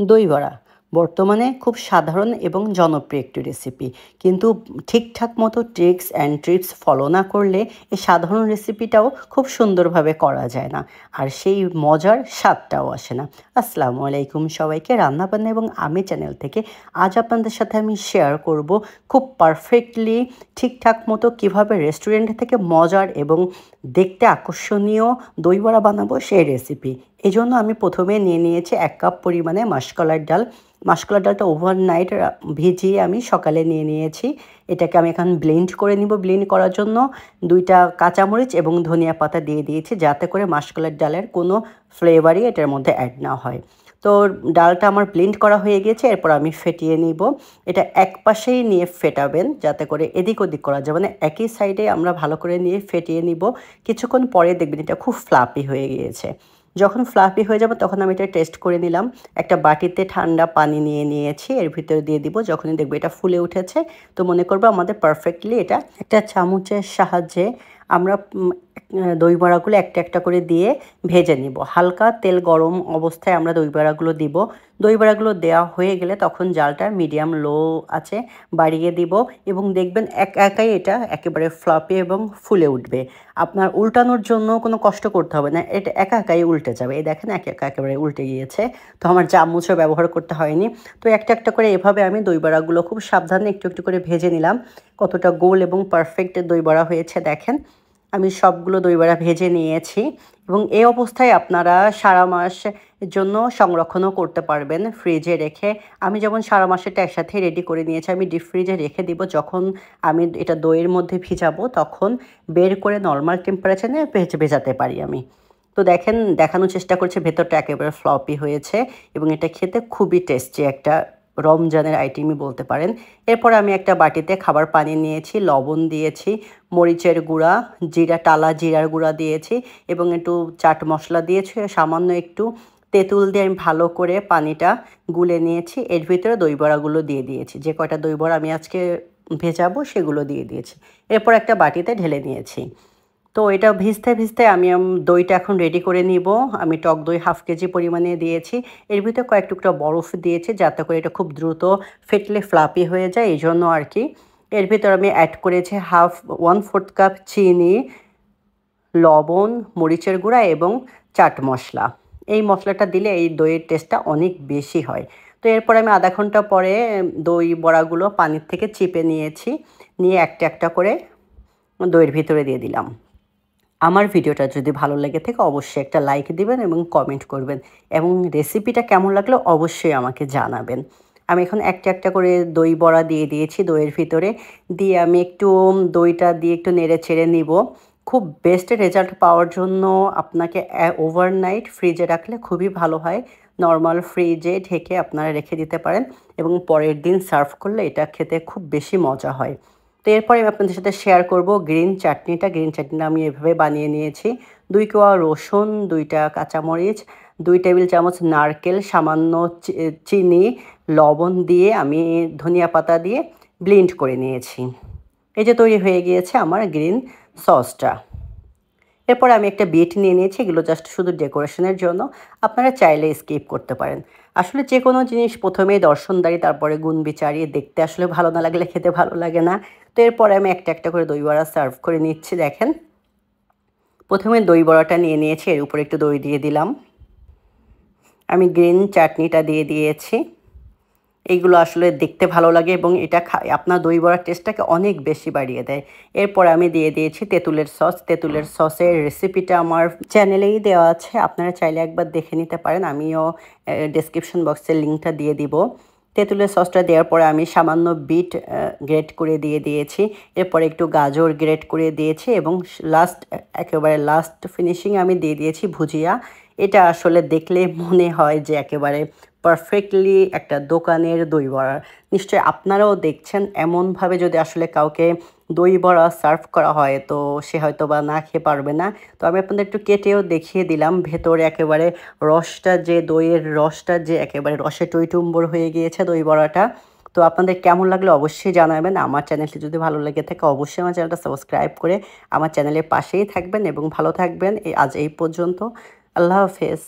দই বড়া বর্তমানে খুব সাধারণ এবং জনপ্রিয় একটি রেসিপি, কিন্তু ঠিকঠাক মতো ট্রিক্স অ্যান্ড টিপস ফলো না করলে এই সাধারণ রেসিপিটাও খুব সুন্দরভাবে করা যায় না, আর সেই মজার স্বাদটাও আসে না। আসসালামু আলাইকুম সবাইকে, রান্নাবান্না এবং আমি চ্যানেল থেকে আজ আপনাদের সাথে আমি শেয়ার করব খুব পারফেক্টলি ঠিকঠাক মতো কীভাবে রেস্টুরেন্ট থেকে মজার এবং দেখতে আকর্ষণীয় দই বড়া বানাবো সেই রেসিপি। এই জন্য আমি প্রথমে নিয়ে নিয়েছি 1 কাপ পরিমাণে মাসকলাইর ডাল। মাসকলাইর ডালটা ওভারনাইট ভিজিয়ে আমি সকালে নিয়ে নিয়েছি। এটাকে আমি এখন ব্লেন্ড করে নিব। ব্লেন্ড করার জন্য 2টা কাঁচামরিচ এবং ধনিয়া পাতা দিয়ে দিয়েছি, যাতে করে মাসকলাইর ডালের কোনো ফ্লেভারই এটার মধ্যে অ্যাড না হয়। তো ডালটা আমার ব্লেন্ড করা হয়ে গিয়েছে, এরপর আমি ফেটিয়ে নিব। এটা এক পাশেই নিয়ে ফেটাবেন, যাতে করে এদিক ওদিক করা যাবে না, একই সাইডে আমরা ভালো করে নিয়ে ফেটিয়ে নিব। কিছুক্ষণ পরে দেখবেন এটা খুব ফ্লাপি হয়ে গিয়েছে। যখন ফ্লাফি হয়ে যাবে তখন আমি এটা টেস্ট করে নিলাম। একটা বাটিতে ঠান্ডা পানি নিয়ে নিয়েছি, এর ভিতরে দিয়ে দিব। যখনই দেখবো এটা ফুলে উঠেছে, তো মনে করবো আমাদের পারফেক্টলি এটা। একটা চামচের সাহায্যে আমরা দই বড়াগুলো একটা একটা করে দিয়ে ভেজে নিব। হালকা তেল গরম অবস্থায় আমরা দই বড়াগুলো দিব। দই বড়াগুলো দেওয়া হয়ে গেলে তখন জালটা মিডিয়াম লো আছে বাড়িয়ে দিব, এবং দেখবেন একাই এটা একেবারে ফ্লাপি এবং ফুলে উঠবে। আপনার উল্টানোর জন্য কোনো কষ্ট করতে হবে না, এটা একাই উল্টে যাবে। এই দেখেন একেবারে উল্টে গিয়েছে। তো আমার চামচও ব্যবহার করতে হয়নি। তো একটা একটা করে এভাবে আমি দই বড়াগুলো খুব সাবধানে একটু একটু করে ভেজে নিলাম। কতটা গোল এবং পারফেক্ট দই বড়া হয়েছে দেখেন। আমি সবগুলো দই বড়া ভেজে নিয়েছি, এবং এই অবস্থায় আপনারা সারা মাসের জন্য সংরক্ষণও করতে পারবেন ফ্রিজে রেখে। আমি যেমন সারা মাসেরটা একসাথে রেডি করে নিয়েছি, আমি ডিপ ফ্রিজে রেখে দিব। যখন আমি এটা দইয়ের মধ্যে ভিজাবো তখন বের করে নর্মাল টেম্পারেচারে ভেজাতে পারি আমি। তো দেখেন, দেখানোর চেষ্টা করছে, ভেতরটা একেবারে ফ্লপি হয়েছে, এবং এটা খেতে খুবই টেস্টি একটা রমজানের আইটেমই বলতে পারেন। এরপর আমি একটা বাটিতে খাবার পানি নিয়েছি, লবণ দিয়েছি, মরিচের গুঁড়া, টালা জিরার গুঁড়া দিয়েছি, এবং একটু চাট মশলা দিয়েছি, সামান্য একটু তেঁতুল দিয়ে আমি ভালো করে পানিটা গুলে নিয়েছি। এর ভিতরে দই বড়াগুলো দিয়ে দিয়েছি, যে কয়টা দই বড়া আমি আজকে ভেজাবো সেগুলো দিয়ে দিয়েছি। এরপর একটা বাটিতে ঢেলে নিয়েছি। তো এটা ভিজতে ভিজতে আমি দইটা এখন রেডি করে নিব। আমি টক দই 1/2 কেজি পরিমাণে দিয়েছি। এর ভিতরে কয়েক টুকরা বরফ দিয়েছি, যাতে করে এটা খুব দ্রুত ফেটলে ফ্লাপি হয়ে যায়, এই জন্য আর কি। এর ভিতর আমি অ্যাড করেছি 1/4 কাপ চিনি, লবণ, মরিচের গুঁড়া এবং চাট মশলা। এই মশলাটা দিলে এই দইয়ের টেস্টটা অনেক বেশি হয়। তো এরপর আমি আধা ঘন্টা পরে দই বড়াগুলো পানির থেকে চিপে নিয়েছি, নিয়ে একটা একটা করে দইয়ের ভিতরে দিয়ে দিলাম। আমার ভিডিওটা যদি ভালো লেগে থাকে অবশ্যই একটা লাইক দিবেন এবং কমেন্ট করবেন, এবং রেসিপিটা কেমন লাগলো অবশ্যই আমাকে জানাবেন। আমি এখন একটা একটা করে দই বড়া দিয়ে দিয়েছি দইয়ের ভিতরে, দিয়ে আমি একটু দইটা দিয়ে একটু নেড়ে চেড়ে নিব। খুব বেস্ট রেজাল্ট পাওয়ার জন্য আপনাকে ওভারনাইট ফ্রিজে রাখলে খুবই ভালো হয়। নর্মাল ফ্রিজে ঢেকে আপনারা রেখে দিতে পারেন, এবং পরের দিন সার্ভ করলে এটা খেতে খুব বেশি মজা হয়। তো এরপরে আমি আপনাদের সাথে শেয়ার করব গ্রিন চাটনিটা। গ্রিন চাটনিটা আমি এভাবে বানিয়ে নিয়েছি। 2 কোয়া রসুন, 2টা কাঁচামরিচ, 2 টেবিল চামচ নারকেল, সামান্য চিনি, লবণ দিয়ে আমি ধনিয়া পাতা দিয়ে ব্লেন্ড করে নিয়েছি। এই যে তৈরি হয়ে গিয়েছে আমার গ্রিন সসটা। এরপর আমি একটা বিট নিয়ে নিয়েছি, এগুলো জাস্ট শুধু ডেকোরেশনের জন্য। আপনারা চাইলে স্কিপ করতে পারেন। আসলে যে কোনো জিনিস প্রথমেই দর্শনদারি, তারপরে গুণ বিচারি। দেখতে আসলে ভালো না লাগলে খেতে ভালো লাগে না। তো এরপরে আমি একটা একটা করে দই বড়া সার্ভ করে নিচ্ছি দেখেন। প্রথমে দই বড়াটা নিয়ে নিয়েছি, এর উপরে একটু দই দিয়ে দিলাম। আমি গ্রিন চাটনিটা দিয়ে দিয়েছি। এইগুলো আসলে দেখতে ভালো লাগে, এবং এটা আপনার দই বড়ার টেস্টটাকে অনেক বেশি বাড়িয়ে দেয়। এরপর আমি দিয়ে দিয়েছি তেঁতুলের সস। তেঁতুলের সসের রেসিপিটা আমার চ্যানেলেই দেওয়া আছে, আপনারা চাইলে একবার দেখে নিতে পারেন। আমিও ডেসক্রিপশন বক্সে লিঙ্কটা দিয়ে দিব। তেঁতুলের সসটা দেওয়ার পরে আমি সামান্য বিট গ্রেট করে দিয়ে দিয়েছি। এরপরে একটু গাজর গ্রেট করে দিয়েছি, এবং একেবারে লাস্ট ফিনিশিং আমি দিয়ে দিয়েছি ভুজিয়া। এটা আসলে দেখলে মনে হয় যে একেবারে পারফেক্টলি একটা দোকানের দই বড়া। নিশ্চয়ই আপনারাও দেখছেন, এমনভাবে যদি আসলে কাউকে দই বড়া সার্ভ করা হয় তো সে হয়তো বা না খেয়ে পারবে না। তো আমি আপনাদের একটু কেটেও দেখিয়ে দিলাম, ভেতরে একেবারে দইয়ের রসটা যে একেবারে রসে টইটুম্বর হয়ে গিয়েছে দই বড়াটা। তো আপনাদের কেমন লাগলো অবশ্যই জানাবেন। আমার চ্যানেলটি যদি ভালো লেগে থাকে অবশ্যই আমার চ্যানেলটা সাবস্ক্রাইব করে আমার চ্যানেলের পাশেই থাকবেন, এবং ভালো থাকবেন। আজ এই পর্যন্ত। আল্লাহ হাফেজ।